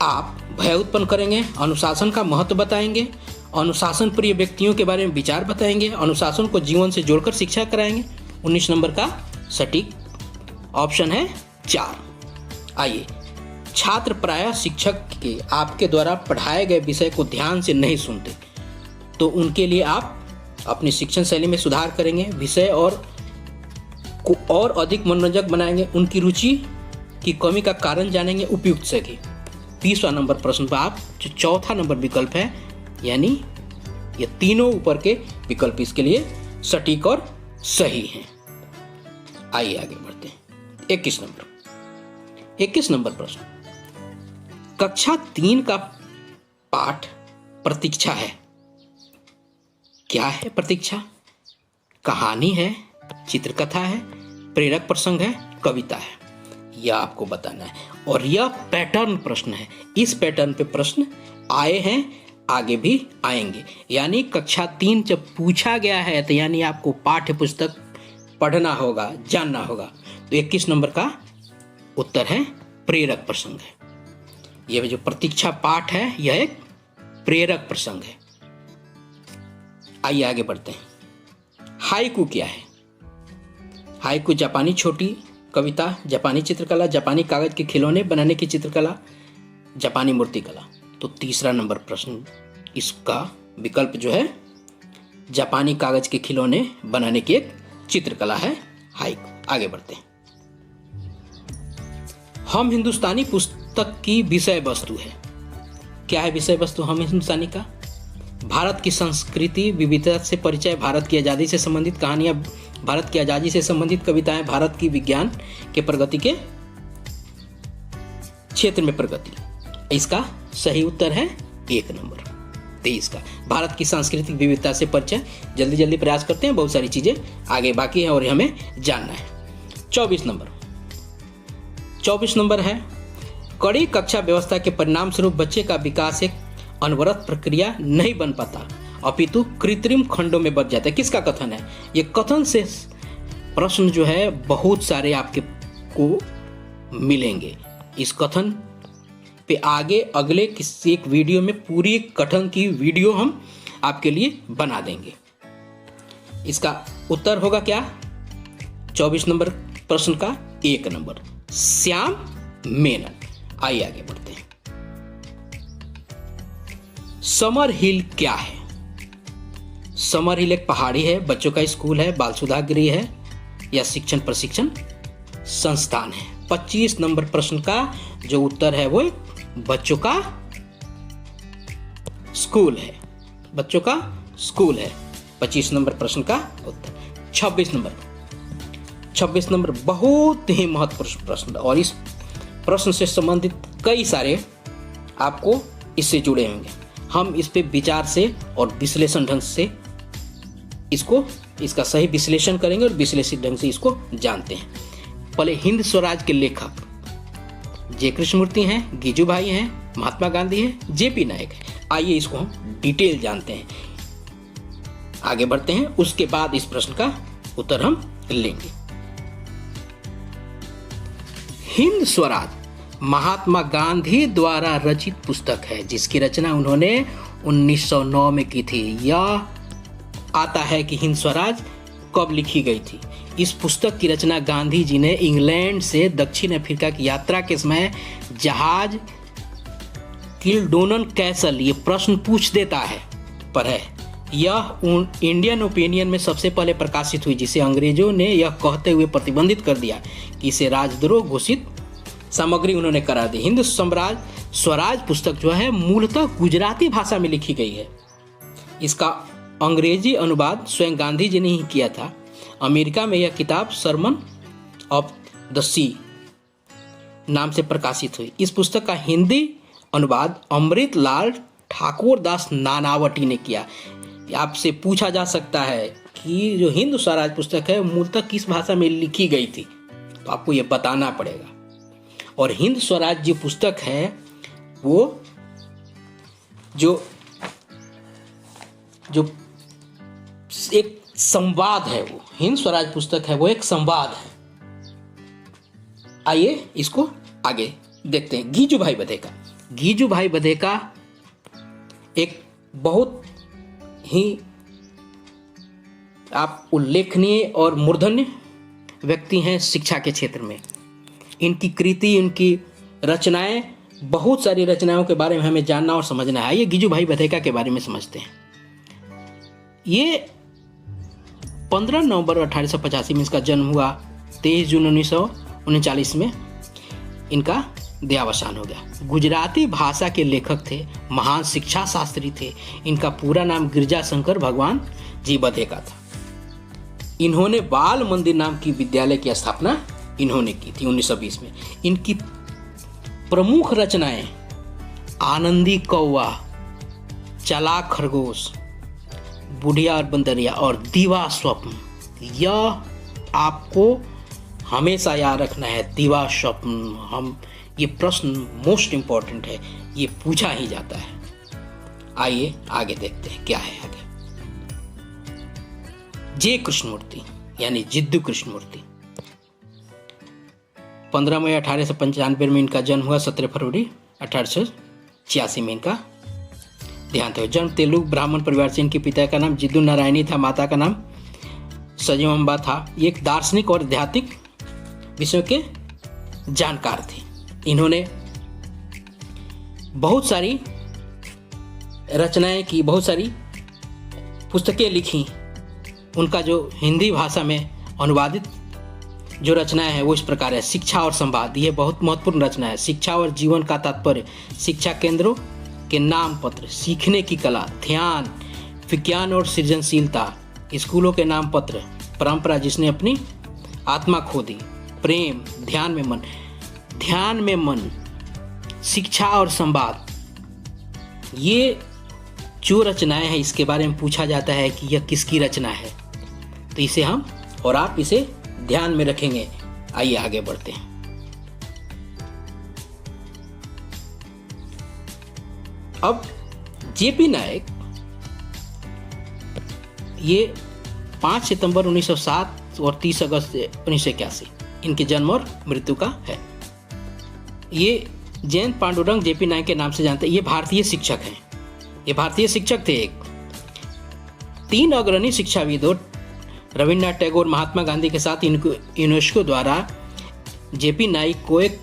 आप भय उत्पन्न करेंगे, अनुशासन का महत्व बताएंगे, अनुशासन प्रिय व्यक्तियों के बारे में विचार बताएंगे, अनुशासन को जीवन से जोड़कर शिक्षा कराएंगे। 19 नंबर का सटीक ऑप्शन है 4। आइए, छात्र प्रायः शिक्षक के आपके द्वारा पढ़ाए गए विषय को ध्यान से नहीं सुनते, तो उनके लिए आप अपनी शिक्षण शैली में सुधार करेंगे, विषय को और अधिक मनोरंजक बनाएंगे, उनकी रुचि की कमी का कारण जानेंगे, उपयुक्त सके। 30वां नंबर प्रश्न पर आप जो चौथा नंबर विकल्प है यानी ये तीनों ऊपर के विकल्प इसके लिए सटीक और सही हैं। आइए आगे बढ़ते हैं। 21 नंबर प्रश्न, कक्षा 3 का पाठ प्रतीक्षा है। क्या है प्रतीक्षा? कहानी है, चित्रकथा है, प्रेरक प्रसंग है, कविता है। यह आपको बताना है। और यह पैटर्न प्रश्न है, इस पैटर्न पे प्रश्न आए हैं, आगे भी आएंगे। यानी कक्षा 3 जब पूछा गया है तो यानी आपको पाठ्य पुस्तक पढ़ना होगा, जानना होगा। तो 21 नंबर का उत्तर है प्रेरक प्रसंग है। यह जो प्रतीक्षा पाठ है यह एक प्रेरक प्रसंग है। आइए आगे बढ़ते हैं। हाइकू क्या है? हाइकू जापानी छोटी कविता, जापानी चित्रकला, जापानी कागज के खिलौने बनाने की चित्रकला, जापानी मूर्तिकला। तो तीसरा नंबर प्रश्न इसका विकल्प जो है जापानी कागज के खिलौने बनाने की एक चित्रकला है हाइकू। आगे बढ़ते हैं। हम हिंदुस्तानी पुस्तक की विषय वस्तु है। क्या है विषय वस्तु हम हिंदुस्तानी का? भारत की संस्कृति विविधता से परिचय, भारत की आज़ादी से संबंधित कहानियां, भारत की आज़ादी से संबंधित कविताएं, भारत की विज्ञान के प्रगति के क्षेत्र में प्रगति। इसका सही उत्तर है 1 नंबर 23 का। भारत की सांस्कृतिक विविधता से परिचय। जल्दी जल्दी प्रयास करते हैं, बहुत सारी चीजें आगे बाकी है और हमें जानना है। 24 नंबर है कड़ी कक्षा व्यवस्था के परिणाम स्वरूप बच्चे का विकास एक अनवरत प्रक्रिया नहीं बन पाता अपितु कृत्रिम खंडों में बच जाता है। किसका कथन है? ये कथन से प्रश्न जो है बहुत सारे आपके को मिलेंगे। इस कथन पे आगे अगले किसी एक वीडियो में पूरी कथन की वीडियो हम आपके लिए बना देंगे। इसका उत्तर होगा क्या? 24 नंबर प्रश्न का 1 नंबर श्याम मेनन। आइए आगे बढ़ते हैं। समर हिल क्या है? समर हिल एक पहाड़ी है, बच्चों का स्कूल है, बाल सुधार गृह है या शिक्षण प्रशिक्षण संस्थान है। 25 नंबर प्रश्न का जो उत्तर है वो बच्चों का स्कूल है। बच्चों का स्कूल है 25 नंबर प्रश्न का उत्तर। 26 नंबर बहुत ही महत्वपूर्ण प्रश्न और इस प्रश्न से संबंधित कई सारे आपको इससे जुड़े होंगे। हम इस पे विचार से और विश्लेषण ढंग से इसका सही विश्लेषण करेंगे और विश्लेषित ढंग से इसको जानते हैं। पहले हिंद स्वराज के लेखक जे कृष्णमूर्ति हैं, गिजू भाई हैं, महात्मा गांधी हैं, जेपी नायक हैं। आइए इसको हम डिटेल जानते हैं। आगे बढ़ते हैं, उसके बाद इस प्रश्न का उत्तर हम लेंगे। हिंद स्वराज महात्मा गांधी द्वारा रचित पुस्तक है जिसकी रचना उन्होंने 1909 में की थी। यह आता है कि हिंद स्वराज कब लिखी गई थी। इस पुस्तक की रचना गांधी जी ने इंग्लैंड से दक्षिण अफ्रीका की यात्रा के समय जहाज किल्डोनन कैसल, ये प्रश्न पूछ देता है पर है। यह इंडियन ओपिनियन में सबसे पहले प्रकाशित हुई जिसे अंग्रेजों ने यह कहते हुए प्रतिबंधित कर दिया कि इसे राजद्रोह घोषित सामग्री उन्होंने करा दी। हिंद स्वराज पुस्तक जो है मूलतः गुजराती भाषा में लिखी गई है। इसका अंग्रेजी अनुवाद स्वयं गांधी जी ने ही किया था। अमेरिका में यह किताब सरमन ऑफ द सी नाम से प्रकाशित हुई। इस पुस्तक का हिंदी अनुवाद अमृत लाल ठाकुर दास नानावटी ने किया। आपसे पूछा जा सकता है कि जो हिंद स्वराज पुस्तक है मूलतः किस भाषा में लिखी गई थी, तो आपको यह बताना पड़ेगा। और हिंद स्वराज जो पुस्तक है वो जो एक संवाद है, वो हिंद स्वराज पुस्तक है वो एक संवाद है। आइए इसको आगे देखते हैं। गीजू भाई बधेका एक बहुत ही आप उल्लेखनीय और मूर्धन्य व्यक्ति हैं शिक्षा के क्षेत्र में। इनकी कृति, इनकी रचनाएं, बहुत सारी रचनाओं के बारे में हमें जानना और समझना है। आइए गीजू भाई बधेका के बारे में समझते हैं। ये 15 नवंबर 1885 में इसका जन्म हुआ। 23 जून 1939 में इनका देहावसान हो गया। गुजराती भाषा के लेखक थे, महान शिक्षा शास्त्री थे। इनका पूरा नाम गिरजाशंकर भगवान जी बधेका था। इन्होंने बाल मंदिर नाम की विद्यालय की स्थापना इन्होंने की थी 1920 में। इनकी प्रमुख रचनाएं आनंदी कौवा, चालाक खरगोश, बुढ़िया और बंदरिया और दीवा स्वप्न, यह आपको हमेशा याद रखना है, दिवा स्वप्न। हम ये प्रश्न मोस्ट इम्पॉर्टेंट है, ये पूछा ही जाता है। आइए आगे देखते हैं क्या है आगे। जे कृष्णमूर्ति यानी जिद्दू कृष्णमूर्ति, 15 मई 1895 में इनका जन्म हुआ। 17 फरवरी 1886 में इनका देहांत हुआ। जन्म तेलुगु ब्राह्मण परिवार से। इनके पिता का नाम जिद्दू नारायणी था, माता का नाम सजमंबा था। ये एक दार्शनिक और आध्यात्मिक विषयों के जानकार थे। इन्होंने बहुत सारी रचनाएं की, बहुत सारी पुस्तकें लिखी। उनका जो हिंदी भाषा में अनुवादित जो रचनाएं हैं वो इस प्रकार है। शिक्षा और संवाद, ये बहुत महत्वपूर्ण रचना है। शिक्षा और जीवन का तात्पर्य, शिक्षा केंद्रों के नाम पत्र, सीखने की कला, ध्यान, विज्ञान और सृजनशीलता, स्कूलों के नाम पत्र, परंपरा जिसने अपनी आत्मा खो दी, प्रेम, ध्यान में मन, शिक्षा और संवाद। ये जो रचनाएं हैं इसके बारे में पूछा जाता है कि यह किसकी रचना है, तो इसे हम और आप इसे ध्यान में रखेंगे। आइए आगे बढ़ते हैं। अब जेपी नायक, ये 5 सितंबर 1907 और 30 अगस्त 1981 इनके जन्म और मृत्यु का है। ये जयंत पांडुरंग जेपी नायक के नाम से जानते हैं। ये भारतीय शिक्षक हैं। ये भारतीय शिक्षक थे। एक 3 अग्रणी शिक्षाविदों रविन्द्रनाथ टैगोर, महात्मा गांधी के साथ इनको यूनेस्को द्वारा जेपी नायक को एक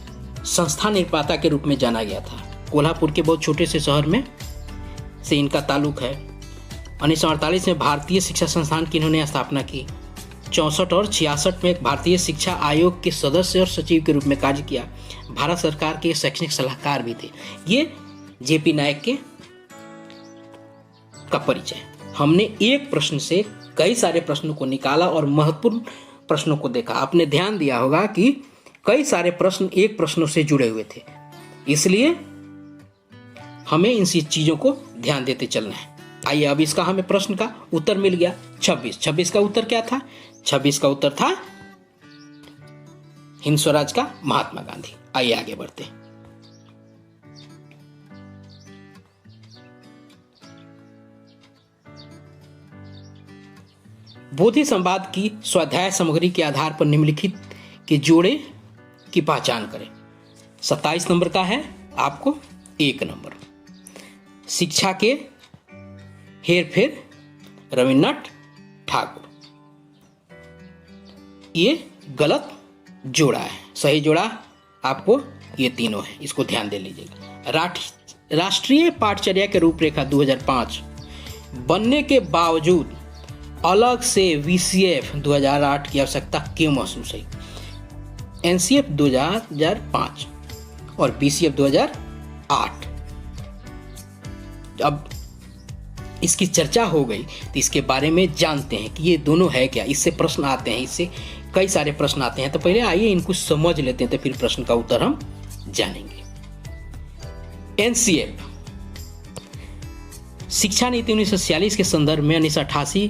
संस्था निर्माता के रूप में जाना गया था। कोल्हापुर के बहुत छोटे से शहर में से इनका ताल्लुक है। 1948 में भारतीय शिक्षा संस्थान की इन्होंने स्थापना की। 64 और 66 में एक भारतीय शिक्षा आयोग के सदस्य और सचिव के रूप में कार्य किया। भारत सरकार के शैक्षणिक सलाहकार भी थे। ये जेपी नायक के का परिचय। हमने एक प्रश्न से कई सारे प्रश्नों को निकाला और महत्वपूर्ण प्रश्नों को देखा। आपने ध्यान दिया होगा कि कई सारे प्रश्न एक प्रश्नों से जुड़े हुए थे, इसलिए हमें इन चीजों को ध्यान देते चलना है। आइए अब इसका हमें प्रश्न का उत्तर मिल गया। 26 का उत्तर क्या था? 26 का उत्तर था हिंद स्वराज का महात्मा गांधी। आइए आगे बढ़ते हैं। बोधि संवाद की स्वाध्याय सामग्री के आधार पर निम्नलिखित के जोड़े की पहचान करें। 27 नंबर का है आपको 1 नंबर। शिक्षा के हेरफेर रविन्द्रनाथ ठाकुर, ये गलत जोड़ा है। सही जोड़ा आपको ये तीनों है, इसको ध्यान दे लीजिएगा। राष्ट्रीय पाठचर्या के रूपरेखा 2005 बनने के बावजूद अलग से VCF 2008 की आवश्यकता क्यों महसूस हुई? NCF 2005 और BCF 2008। अब इसकी चर्चा हो गई तो इसके बारे में जानते हैं कि ये दोनों है क्या। इससे प्रश्न आते हैं, इससे कई सारे प्रश्न आते हैं। तो पहले आइए इनको समझ लेते हैं, तो फिर प्रश्न का उत्तर हम जानेंगे। NCF शिक्षा नीति 1946 के संदर्भ में 1988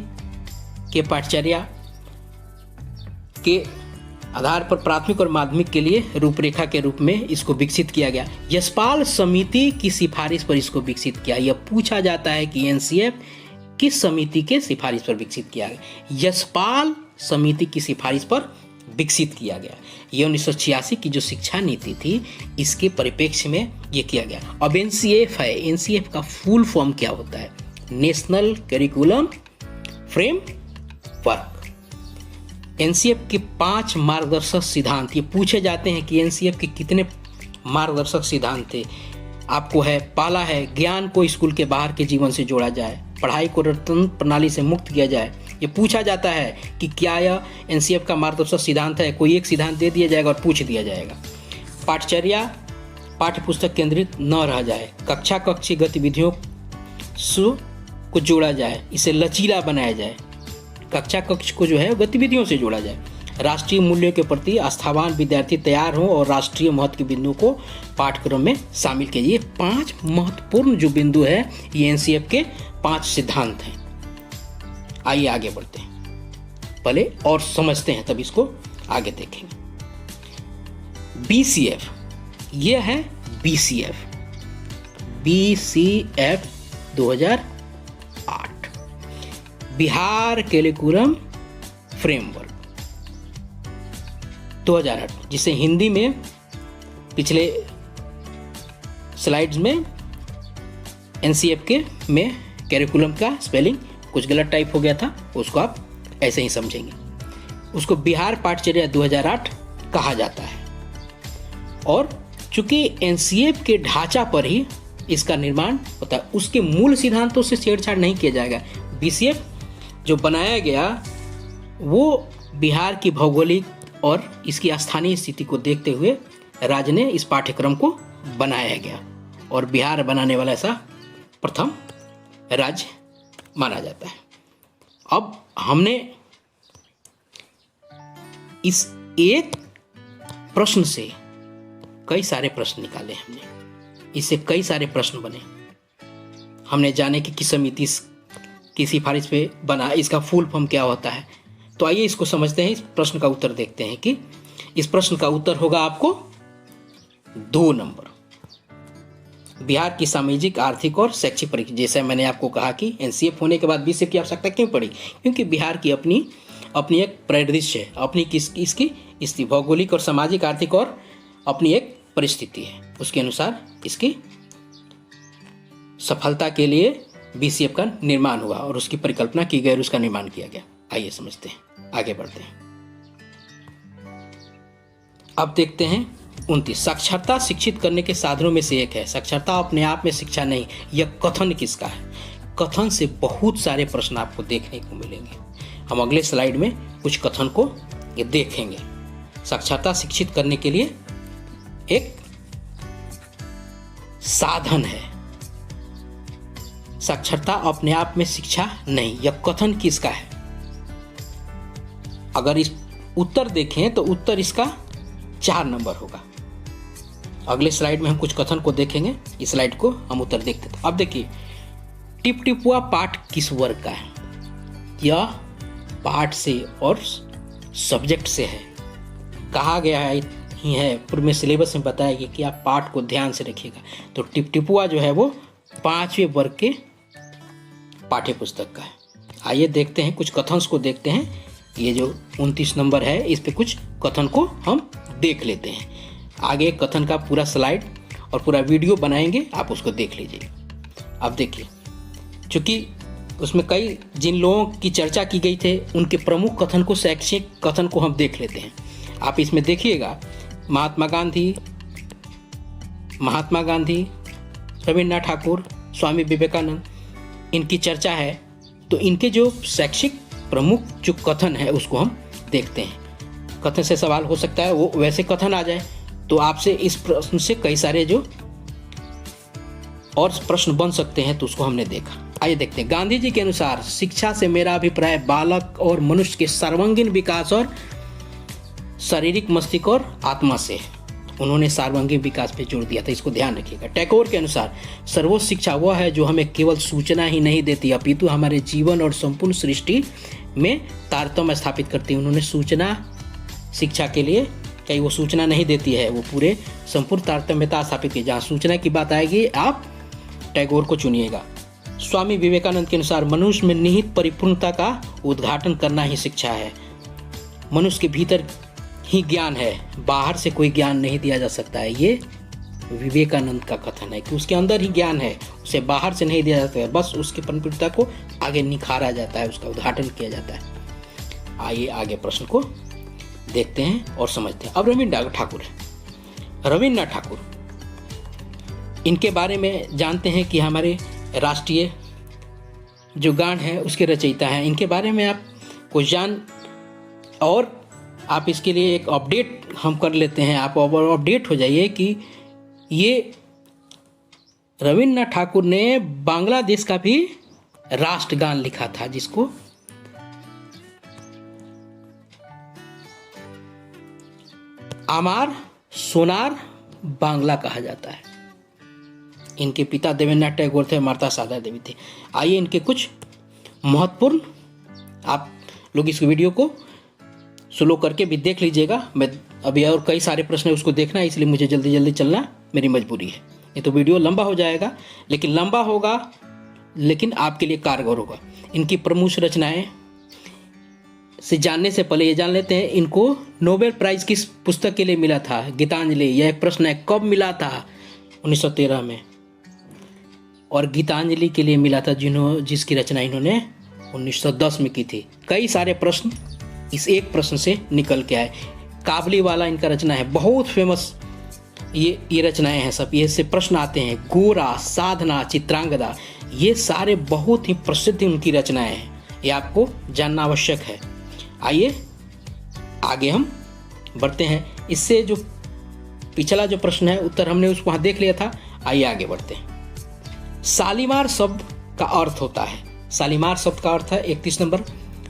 के पाठचर्या के आधार पर प्राथमिक और माध्यमिक के लिए रूपरेखा के रूप में इसको विकसित किया गया। यशपाल समिति की सिफारिश पर इसको विकसित किया। यह पूछा जाता है कि NCF किस समिति के सिफारिश पर विकसित किया गया? यशपाल समिति की सिफारिश पर विकसित किया गया। यह 1986 की जो शिक्षा नीति थी इसके परिप्रेक्ष्य में यह किया गया। अब NCF है, NCF का फुल फॉर्म क्या होता है? National curriculum framework. NCF के 5 मार्गदर्शक सिद्धांत ये पूछे जाते हैं कि NCF के कितने मार्गदर्शक सिद्धांत थे। आपको है, पहला है ज्ञान को स्कूल के बाहर के जीवन से जोड़ा जाए, पढ़ाई को रटन प्रणाली से मुक्त किया जाए। ये पूछा जाता है कि क्या यह NCF का मार्गदर्शक सिद्धांत है? कोई एक सिद्धांत दे दिया जाएगा और पूछ दिया जाएगा। पाठचर्या पाठ्य पुस्तक केंद्रित न रह जाए, कक्षा कक्षी गतिविधियों को जोड़ा जाए, इसे लचीला बनाया जाए, कक्षा कक्ष को जो है गतिविधियों से जोड़ा जाए, राष्ट्रीय मूल्यों के प्रति आस्थावान विद्यार्थी तैयार हों और राष्ट्रीय महत्व के बिंदुओं को पाठ्यक्रम में शामिल कीजिए। 5 महत्वपूर्ण जो बिंदु है ये NCF के 5 सिद्धांत हैं। आइए आगे बढ़ते हैं, पहले और समझते हैं तब इसको आगे देखेंगे। BCF, ये है BCF 2008, बिहार कैरिकुलम फ्रेमवर्क 2008, जिसे हिंदी में पिछले स्लाइड्स में NCF के में कैरिकुलम का स्पेलिंग कुछ गलत टाइप हो गया था, उसको आप ऐसे ही समझेंगे। उसको बिहार पाठचर्या 2008 कहा जाता है। और चूंकि NCF के ढांचा पर ही इसका निर्माण होता है, उसके मूल सिद्धांतों से छेड़छाड़ नहीं किया जाएगा। BCF जो बनाया गया वो बिहार की भौगोलिक और इसकी स्थानीय स्थिति को देखते हुए राज्य ने इस पाठ्यक्रम को बनाया गया, और बिहार बनाने वाला ऐसा प्रथम राज्य माना जाता है। अब हमने इस एक प्रश्न से कई सारे प्रश्न निकाले, हमने इससे कई सारे प्रश्न बने। हमने जाने कि किस समिति की सिफारिश पे बना, इसका फुल फॉर्म क्या होता है। तो आइए इसको समझते हैं, इस प्रश्न का उत्तर देखते हैं कि इस प्रश्न का उत्तर होगा आपको 2 नंबर। बिहार की सामाजिक, आर्थिक और शैक्षिक परिस्थिति, जैसे मैंने आपको कहा कि NCF होने के बाद BCF की आवश्यकता क्यों पड़ी, क्योंकि बिहार की अपनी एक परिदृश्य है, अपनी इसकी भौगोलिक और सामाजिक, आर्थिक और अपनी एक परिस्थिति है, उसके अनुसार इसकी सफलता के लिए BCF का निर्माण हुआ और उसकी परिकल्पना की गई और उसका निर्माण किया गया। आइए समझते हैं, आगे बढ़ते हैं। अब देखते हैं 29, साक्षरता शिक्षित करने के साधनों में से एक है। साक्षरता अपने आप में शिक्षा नहीं, यह कथन किसका है? कथन से बहुत सारे प्रश्न आपको देखने को मिलेंगे। हम अगले स्लाइड में कुछ कथन को ये देखेंगे। साक्षरता शिक्षित करने के लिए एक साधन है, साक्षरता अपने आप में शिक्षा नहीं, यह कथन किसका है? अगर इस उत्तर देखें तो उत्तर इसका 4 नंबर होगा। अगले स्लाइड में हम कुछ कथन को देखेंगे, इस स्लाइड को हम उत्तर देखते थे। अब देखिए, टिप टिपुआ पाठ किस वर्ग का है? यह पाठ से और सब्जेक्ट से है। कहा गया है पूर्व में सिलेबस में बताया गया कि आप पाठ को ध्यान से रखिएगा। तो टिप टिपुआ जो है वो 5वें वर्ग के पाठ्य पुस्तक का है। आइए देखते हैं, कुछ कथन को देखते हैं। ये जो 29 नंबर है, इस पे कुछ कथन को हम देख लेते हैं। आगे कथन का पूरा स्लाइड और पूरा वीडियो बनाएंगे, आप उसको देख लीजिए। अब देखिए, चूंकि उसमें कई जिन लोगों की चर्चा की गई थे उनके प्रमुख कथन को, शैक्षिक कथन को हम देख लेते हैं। आप इसमें देखिएगा, महात्मा गांधी, रविन्द्रनाथ ठाकुर, स्वामी विवेकानंद, इनकी चर्चा है। तो इनके जो शैक्षिक प्रमुख जो कथन है उसको हम देखते हैं। कथन से सवाल हो सकता है वो वैसे कथन आ जाए, तो आपसे इस प्रश्न से कई सारे जो और प्रश्न बन सकते हैं, तो उसको हमने देखा। आइए देखते हैं। गांधी जी के अनुसार शिक्षा से मेरा अभिप्राय बालक और मनुष्य के सर्वांगीण विकास और शारीरिक, मस्तिष्क और आत्मा से है। उन्होंने सर्वांगीण विकास पे जोर दिया था, इसको ध्यान रखिएगा। टैगोर के अनुसार सर्वोच्च शिक्षा वह है जो हमें केवल सूचना ही नहीं देती, अपितु हमारे जीवन और संपूर्ण सृष्टि में तारतम्य स्थापित करती है। उन्होंने सूचना शिक्षा के लिए कहीं वो सूचना नहीं देती है, वो पूरे संपूर्ण तारतम्यता स्थापित की। जहाँ सूचना की बात आएगी आप टैगोर को चुनिएगा। स्वामी विवेकानंद के अनुसार मनुष्य में निहित परिपूर्णता का उद्घाटन करना ही शिक्षा है। मनुष्य के भीतर ही ज्ञान है, बाहर से कोई ज्ञान नहीं दिया जा सकता है। ये विवेकानंद का कथन है कि उसके अंदर ही ज्ञान है, उसे बाहर से नहीं दिया जाता है, बस उसकी परिपूर्णता को आगे निखारा जाता है, उसका उद्घाटन किया जाता है। आइए आगे प्रश्न को देखते हैं और समझते हैं। अब रविन्द्रनाथ ठाकुर, इनके बारे में जानते हैं कि हमारे राष्ट्रीय जो गान है उसके रचयिता हैं। इनके बारे में आप कुछ जान, और आप इसके लिए एक अपडेट हम कर लेते हैं। आप अपडेट हो जाइए कि ये रविन्द्रनाथ ठाकुर ने बांग्लादेश का भी राष्ट्रगान लिखा था, जिसको आमार सोनार बांग्ला कहा जाता है। इनके पिता देवेंद्रनाथ टैगोर थे, माता सादा देवी थी। आइए इनके कुछ महत्वपूर्ण, आप लोग इस वीडियो को स्लो करके भी देख लीजिएगा, मैं अभी और कई सारे प्रश्न है, उसको देखना है, इसलिए मुझे जल्दी जल्दी चलना मेरी मजबूरी है। ये तो वीडियो लंबा हो जाएगा, लेकिन लंबा होगा लेकिन आपके लिए कारगर होगा। इनकी प्रमुख रचनाएं से जानने से पहले ये जान लेते हैं इनको नोबेल प्राइज किस पुस्तक के लिए मिला था। गीतांजलि, यह एक प्रश्न है, कब मिला था? 1913 में। और गीतांजलि के लिए मिला था जिसकी रचना इन्होंने 1910 में की थी। कई सारे प्रश्न इस एक प्रश्न से निकल के आए। काबली वाला इनका रचना है, बहुत फेमस ये रचनाएं हैं सब। ये से प्रश्न आते हैं। गोरा, साधना, चित्रांगदा, ये सारे बहुत ही प्रसिद्ध उनकी रचनाएं हैं, ये आपको जानना आवश्यक है। आइए आगे हम बढ़ते हैं। इससे जो पिछला जो प्रश्न है उत्तर हमने उसको वहाँ देख लिया था। आइए आगे बढ़ते हैं। शालीमार शब्द का अर्थ होता है। शालीमार शब्द का अर्थ है 31 नंबर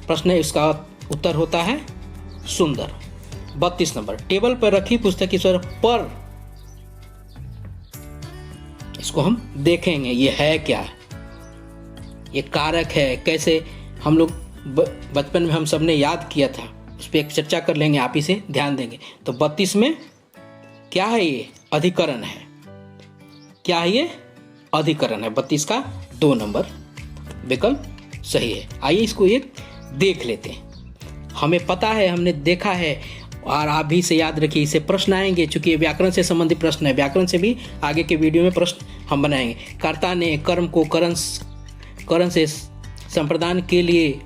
प्रश्न है, इसका उत्तर होता है सुंदर। 32 नंबर, टेबल पर रखी पुस्तक की स्वर पर, इसको हम देखेंगे ये है क्या, ये कारक है, कैसे हम लोग बचपन में हम सबने याद किया था, उस पर एक चर्चा कर लेंगे, आप इसे ध्यान देंगे। तो 32 में क्या है? ये अधिकरण है। क्या है ये? अधिकरण है। 32 का 2 नंबर विकल्प सही है। आइए इसको एक देख लेते हैं। हमें पता है, हमने देखा है, और आप भी इसे याद रखिए, इसे प्रश्न आएंगे, चूंकि ये व्याकरण से संबंधित प्रश्न है। व्याकरण से भी आगे के वीडियो में प्रश्न हम बनाएंगे। कर्ता ने कर्म को करण से संप्रदान के लिए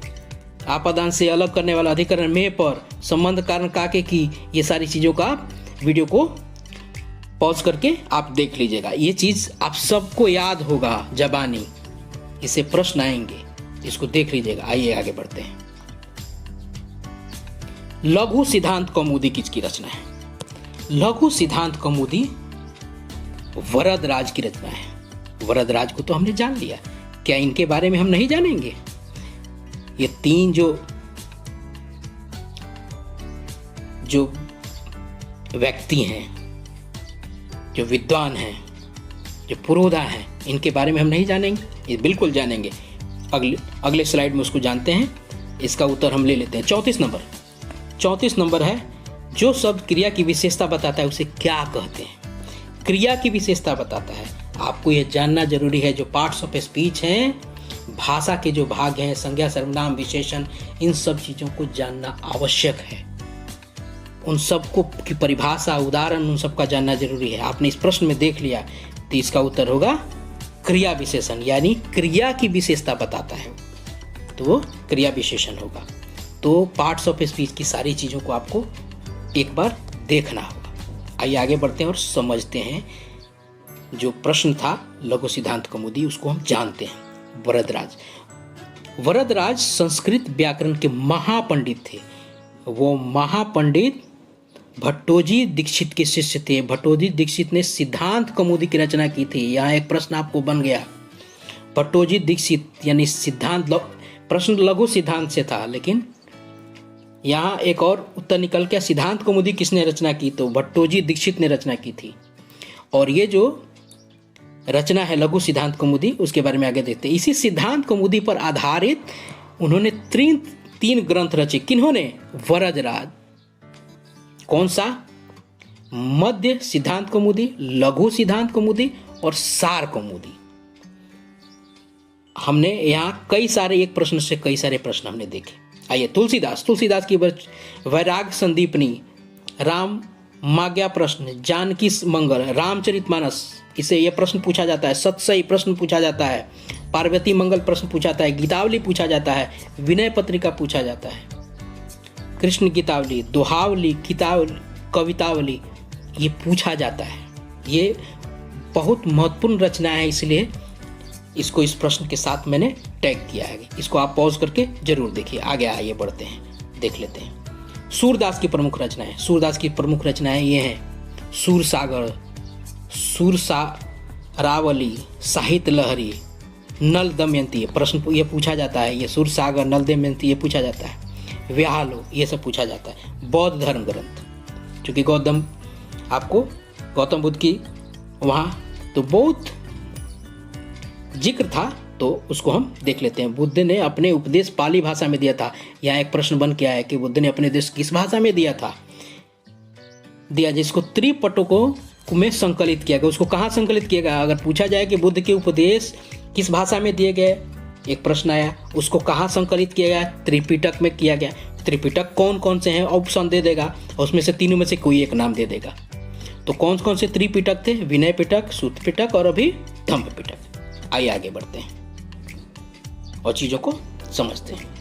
आपादान से अलग करने वाला अधिकरण में पर संबंध कारण काके की, ये सारी चीज़ों का आप वीडियो को पॉज करके आप देख लीजिएगा। ये चीज़ आप सबको याद होगा जबानी, इसे प्रश्न आएंगे, इसको देख लीजिएगा। आइए आगे बढ़ते हैं। लघु सिद्धांत कौमुदी किसकी रचना है? लघु सिद्धांत कौमुदी वरदराज की रचना है। वरदराज को तो हमने जान लिया, क्या इनके बारे में हम नहीं जानेंगे? ये 3 जो व्यक्ति हैं, जो विद्वान हैं, जो पुरोधा हैं, इनके बारे में हम नहीं जानेंगे? ये बिल्कुल जानेंगे। अगले स्लाइड में उसको जानते हैं। इसका उत्तर हम ले लेते हैं। 34 नंबर है, जो शब्द क्रिया की विशेषता बताता है उसे क्या कहते हैं? क्रिया की विशेषता बताता है, आपको यह जानना जरूरी है। जो पार्ट्स ऑफ स्पीच हैं, भाषा के जो भाग हैं, संज्ञा, सर्वनाम, विशेषण, इन सब चीज़ों को जानना आवश्यक है। उन सबको की परिभाषा, उदाहरण, उन सब का जानना जरूरी है। आपने इस प्रश्न में देख लिया, तो इसका उत्तर होगा क्रिया विशेषण, यानी क्रिया की विशेषता बताता है तो वो क्रिया विशेषण होगा। तो पार्ट्स ऑफ स्पीच की सारी चीज़ों को आपको एक बार देखना होगा। आइए आगे बढ़ते हैं और समझते हैं। जो प्रश्न था लघु सिद्धांत कौमुदी, उसको हम जानते हैं। वरदराज संस्कृत व्याकरण के महापंडित थे। वो महापंडित भट्टोजी दीक्षित के शिष्य थे। भट्टोजी दीक्षित ने सिद्धांत कौमुदी की रचना की थी। यहाँ एक प्रश्न आपको बन गया, भट्टोजी दीक्षित यानी सिद्धांत, प्रश्न लघु सिद्धांत से था, लेकिन यहाँ एक और उत्तर निकल के सिद्धांत कौमुदी किसने रचना की? तो भट्टोजी दीक्षित ने रचना की थी। और ये जो रचना है लघु सिद्धांत कौमुदी, उसके बारे में आगे देखते हैं। इसी सिद्धांत कौमुदी पर आधारित उन्होंने 3 ग्रंथ रचे। किन्होंने? वरदराज। कौन सा? मध्य सिद्धांत कौमुदी, लघु सिद्धांत कौमुदी और सार कौमुदी। हमने यहाँ कई सारे, एक प्रश्न से कई सारे प्रश्न हमने देखे। आइए, तुलसीदास की वैराग संदीपनी, राम माज्ञा प्रश्न, जानकी मंगल, रामचरितमानस, इसे यह प्रश्न पूछा जाता है। सतसई प्रश्न पूछा जाता है। पार्वती मंगल प्रश्न पूछा जाता है। गीतावली पूछा जाता है। विनय पत्रिका पूछा जाता है। कृष्ण गीतावली, दोहावली, कवितावली, ये पूछा जाता है। ये बहुत महत्वपूर्ण रचना है, इसलिए इसको इस प्रश्न के साथ मैंने टैग किया है। इसको आप पॉज करके जरूर देखिए। आगे आइए बढ़ते हैं, देख लेते हैं। सूरदास की प्रमुख रचनाएं। सूरदास की प्रमुख रचनाएं ये हैं: सूरसागर, सूरसारावली, साहित्य लहरी, नल दमयंती, प्रश्न ये पूछा जाता है। ये सूरसागर, नल दमयंती, ये पूछा जाता है। व्यालो, ये सब पूछा जाता है। बौद्ध धर्म ग्रंथ, क्योंकि गौतम बुद्ध की वहाँ तो बहुत जिक्र था, तो उसको हम देख लेते हैं। बुद्ध ने अपने उपदेश पाली भाषा में दिया था। यहाँ एक प्रश्न बन के आया कि बुद्ध ने अपने उपदेश किस भाषा में दिया था? दिया जिसको त्रिपिटकों में संकलित किया गया। उसको कहाँ संकलित किया गया? अगर पूछा जाए कि बुद्ध के उपदेश किस भाषा में दिए गए, एक प्रश्न आया, उसको कहाँ संकलित किया गया? त्रिपिटक में किया गया। त्रिपिटक कौन कौन से हैं? ऑप्शन दे देगा और उसमें से तीनों में से कोई एक नाम दे देगा। तो कौन कौन से त्रिपिटक थे? विनय पिटक, सूत पिटक और अभी धम्म पिटक। आइए आगे बढ़ते हैं और चीजों को समझते हैं।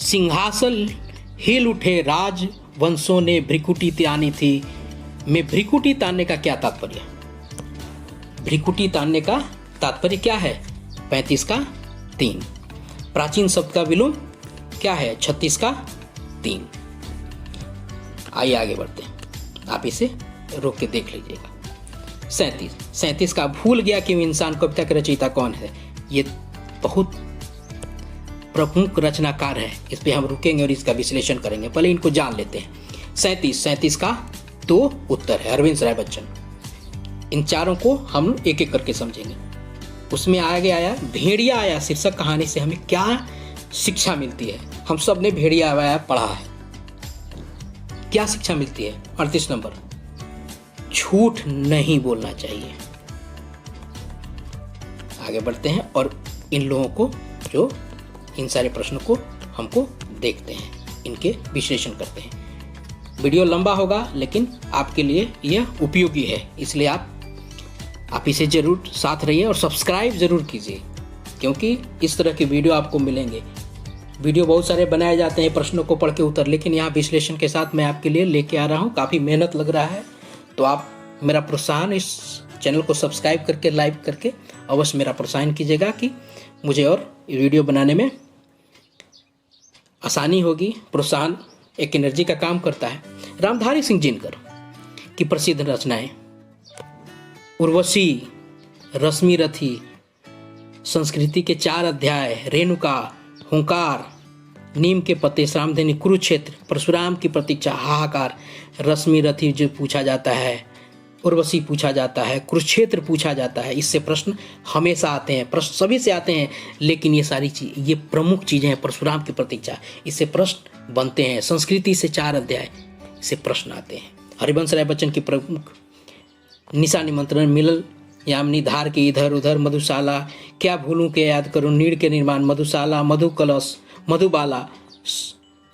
सिंहासन हिल उठे राजवंशों ने भ्रिकुटी तानी थी। में भ्रिकुटी तानने का क्या तात्पर्य? भ्रिकुटी तानने का तात्पर्य क्या है? 35 का 3। प्राचीन शब्द का विलोम क्या है? 36 का 3। आइए आगे बढ़ते हैं, आप इसे रोक के देख लीजिएगा। 37 का भूल गया कि इंसान कविता के रचयिता कौन है? ये बहुत प्रमुख रचनाकार है, इस पे हम रुकेंगे और इसका विश्लेषण करेंगे। पहले इनको जान लेते हैं। 37 का 2 उत्तर है अरविंद राय बच्चन। इन चारों को हम एक एक करके समझेंगे। उसमें आगे आया भेड़िया आया शीर्षक कहानी से हमें क्या शिक्षा मिलती है? हम सब ने भेड़िया आया पढ़ा है, क्या शिक्षा मिलती है? 38 नंबर, झूठ नहीं बोलना चाहिए। आगे बढ़ते हैं और इन लोगों को, जो इन सारे प्रश्नों को हमको देखते हैं, इनके विश्लेषण करते हैं। वीडियो लंबा होगा लेकिन आपके लिए यह उपयोगी है, इसलिए आप इसे जरूर साथ रहिए और सब्सक्राइब जरूर कीजिए, क्योंकि इस तरह के वीडियो आपको मिलेंगे। वीडियो बहुत सारे बनाए जाते हैं प्रश्नों को पढ़ के उत्तर, लेकिन यहाँ विश्लेषण के साथ मैं आपके लिए लेके आ रहा हूँ। काफ़ी मेहनत लग रहा है, तो आप मेरा प्रोत्साहन, इस चैनल को सब्सक्राइब करके लाइक करके अवश्य मेरा प्रोत्साहन कीजिएगा कि मुझे और वीडियो बनाने में आसानी होगी। प्रोत्साहन एक एनर्जी का काम करता है। रामधारी सिंह जिनकर की प्रसिद्ध रचनाएं उर्वशी, रश्मि रथी, संस्कृति के 4 अध्याय, रेणुका, हुंकार, नीम के पत्ते, श्रामधेनु, कुरुक्षेत्र, परशुराम की प्रतीक्षा, हाहाकार, रश्मि रथी जो पूछा जाता है, उर्वशी पूछा जाता है, कुरुक्षेत्र पूछा जाता है। इससे प्रश्न हमेशा आते हैं, प्रश्न सभी से आते हैं, लेकिन ये सारी चीज, ये प्रमुख चीजें हैं। परशुराम की प्रतीक्षा, इससे प्रश्न बनते हैं। संस्कृति से 4 अध्याय, इससे प्रश्न आते हैं। हरिवंश राय बच्चन की प्रमुख निशा निमंत्रण, मिलल यामिनी, धार के इधर उधर, मधुशाला, क्या भूलूं के याद करूं, नीड़ के निर्माण, मधुशाला, मधु कलश, मधुबाला,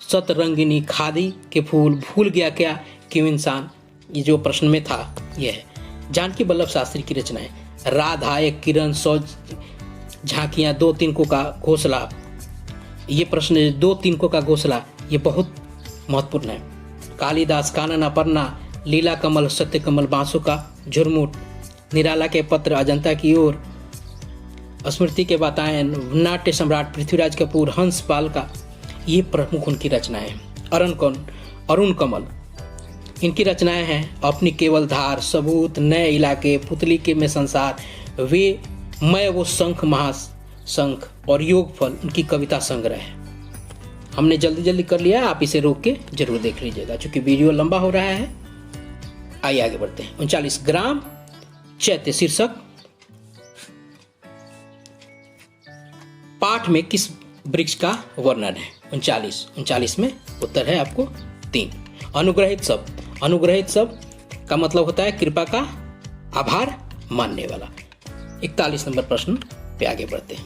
सतरंगिनी, खादी के फूल, भूल गया क्या क्यों इंसान, ये जो प्रश्न में था ये है। जानकी वल्लभ शास्त्री की रचनाएं, राधा, एक किरण, 100 झांकियां, 2 तिनकों का घोंसला, ये प्रश्न 2 तिनकों का घोंसला ये बहुत महत्वपूर्ण है। कालिदास, कानन, अपर्णा, लीला कमल, सत्य कमल, बांसों का झुरमुट, निराला के पत्र, अजंता की ओर, स्मृति के वातायन, नाट्य सम्राट पृथ्वीराज कपूर, हंस पाल का, ये प्रमुख उनकी रचनाएं। अरुण कमल, इनकी रचनाएं हैं अपनी केवल धार, सबूत, नए इलाके, पुतली के में संसार, वे, मैं वो शंख, महाशंख और योगफल, उनकी कविता संग्रह है। हमने जल्दी कर लिया, आप इसे रोक के जरूर देख लीजिएगा, क्योंकि वीडियो लंबा हो रहा है। आइए आगे बढ़ते हैं। 39 ग्राम चैत्य शीर्षक पाठ में किस वृक्ष का वर्णन है? 39 में उत्तर है आपको 3। अनुग्रहित शब्द का मतलब होता है कृपा का आभार मानने वाला। 41 नंबर प्रश्न पे आगे बढ़ते हैं।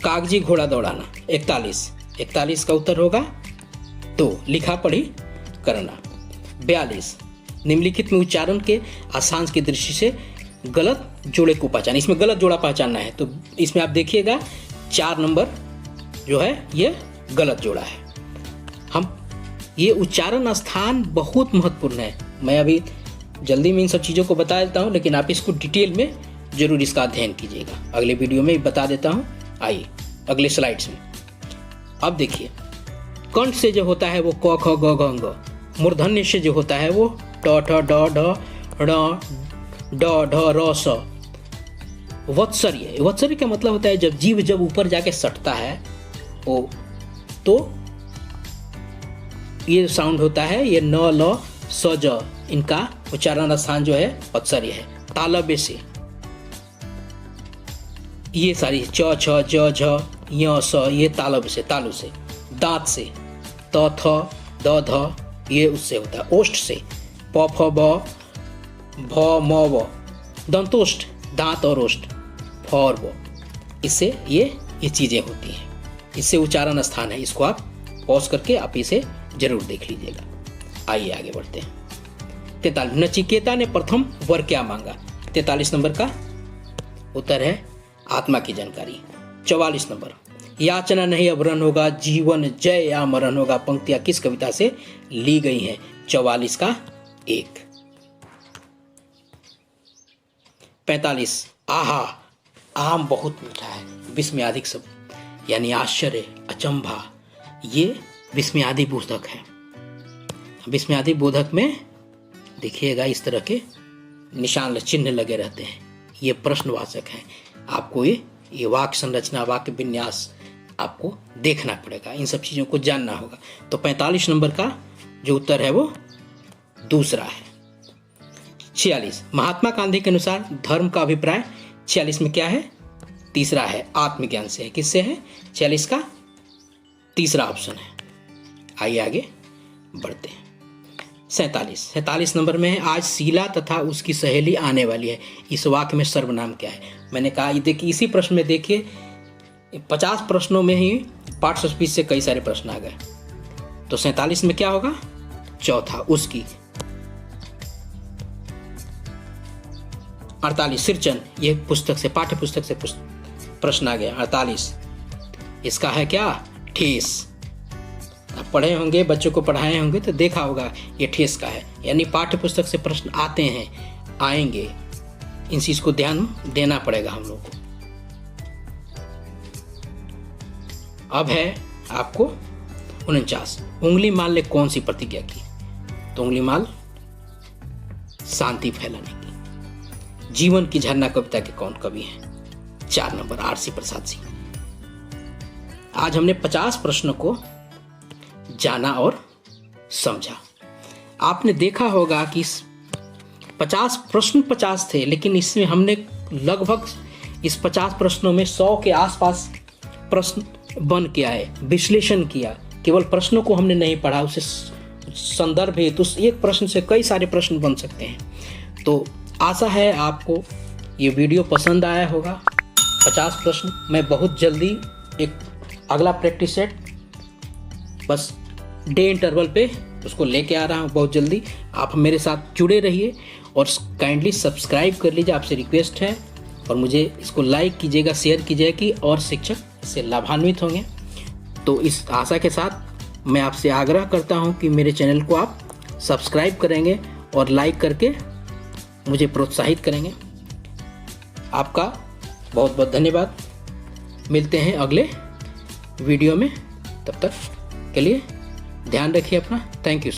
कागजी घोड़ा दौड़ाना, 41 का उत्तर होगा 2, लिखा पढ़ी करना। 42 निम्नलिखित में उच्चारण के आसांश की दृष्टि से गलत जोड़े को पहचान, इसमें गलत जोड़ा पहचानना है, तो इसमें आप देखिएगा 4 नंबर जो है ये गलत जोड़ा है। हम ये उच्चारण स्थान बहुत महत्वपूर्ण है। मैं अभी जल्दी में इन सब चीज़ों को बता देता हूँ, लेकिन आप इसको डिटेल में जरूर इसका अध्ययन कीजिएगा। अगले वीडियो में बता देता हूँ। आइए अगले स्लाइड्स में अब देखिए, कंठ से जो होता है वो क ख ग घ ङ, मूर्धन्य से जो होता है वो ट ठ ड ढ ड ढ र स। वत्सर्य का मतलब होता है जब जीव जब ऊपर जाके सटता है वो, तो ये साउंड होता है, ये न ल स ज, इनका उच्चारण स्थान जो है वत्सर्य है। तालव्य से ये सारी च छ ज झ य स, ये तालव्य से, तालु से। दांत से त थ द ध ये उससे होता है, ओष्ठ से, प फ ब भ म व, दंतोष्ठ, दांत और ओष्ठ, फ और ब, इससे ये चीज़ें होती हैं। इससे उच्चारण स्थान है, इसको आप पॉज करके आप इसे जरूर देख लीजिएगा। आइए आगे बढ़ते हैं। 43, नचिकेता ने प्रथम वर क्या मांगा? 43 नंबर का उत्तर है आत्मा की जानकारी। 44 नंबर, याचना नहीं अब रण होगा, जीवन जय या मरण होगा, पंक्तियां किस कविता से ली गई हैं? 44 का 1। 45, आहा आम बहुत मीठा है, विस्मयादिक शब्द यानी आश्चर्य, अचंभा, ये विस्मयादि बोधक है। विस्मयादि बोधक में देखिएगा इस तरह के निशान चिन्ह लगे रहते हैं, ये प्रश्नवाचक हैं। आपको ये वाक्य संरचना, वाक्य विन्यास आपको देखना पड़ेगा, इन सब चीज़ों को जानना होगा। तो 45 नंबर का जो उत्तर है वो दूसरा है। 46, महात्मा गांधी के अनुसार धर्म का अभिप्राय 46 में क्या है? तीसरा है, आत्मज्ञान से है। किससे है? 46 का तीसरा ऑप्शन है। आइए आगे बढ़ते हैं। 47 नंबर में है, आज शीला तथा उसकी सहेली आने वाली है, इस वाक्य में सर्वनाम क्या है? मैंने कहा ये देखिए, इसी प्रश्न में देखिए 50 प्रश्नों में ही पाठ्यपुस्तक से कई सारे प्रश्न आ गए। तो 47 में क्या होगा? चौथा, उसकी। 48, सिरचन, ये पुस्तक से, पाठ्य पुस्तक से प्रश्न आ गया। 48 इसका है क्या? ठेस। आप पढ़े होंगे, बच्चों को पढ़ाए होंगे तो देखा होगा ये ठेस का है, यानी पाठ्य पुस्तक से प्रश्न आते हैं, आएंगे, इन चीज को ध्यान देना पड़ेगा हम लोग को। अब है आपको 49, उंगली माल ने कौन सी प्रतिज्ञा की? तो उंगली माल शांति फैलाने की। जीवन की झरना कविता के कौन कवि हैं? 4 नंबर, आरसी प्रसाद सिंह। आज हमने 50 प्रश्नों को जाना और समझा। आपने देखा होगा कि 50 प्रश्न 50 थे, लेकिन इसमें हमने लगभग इस 50 प्रश्नों में 100 के आसपास प्रश्न बन के आए, विश्लेषण किया। केवल प्रश्नों को हमने नहीं पढ़ा, उसे संदर्भ हेतु एक प्रश्न से कई सारे प्रश्न बन सकते हैं। तो आशा है आपको ये वीडियो पसंद आया होगा। 50 प्रश्न मैं बहुत जल्दी एक अगला प्रैक्टिस सेट बस डे इंटरवल पे उसको लेके आ रहा हूँ बहुत जल्दी। आप मेरे साथ जुड़े रहिए और काइंडली सब्सक्राइब कर लीजिए, आपसे रिक्वेस्ट है, और मुझे इसको लाइक कीजिएगा, शेयर कीजिएगा कि और शिक्षक इससे लाभान्वित होंगे। तो इस आशा के साथ मैं आपसे आग्रह करता हूँ कि मेरे चैनल को आप सब्सक्राइब करेंगे और लाइक करके मुझे प्रोत्साहित करेंगे। आपका बहुत बहुत धन्यवाद। मिलते हैं अगले वीडियो में, तब तक के लिए ध्यान रखिए अपना। Thank you.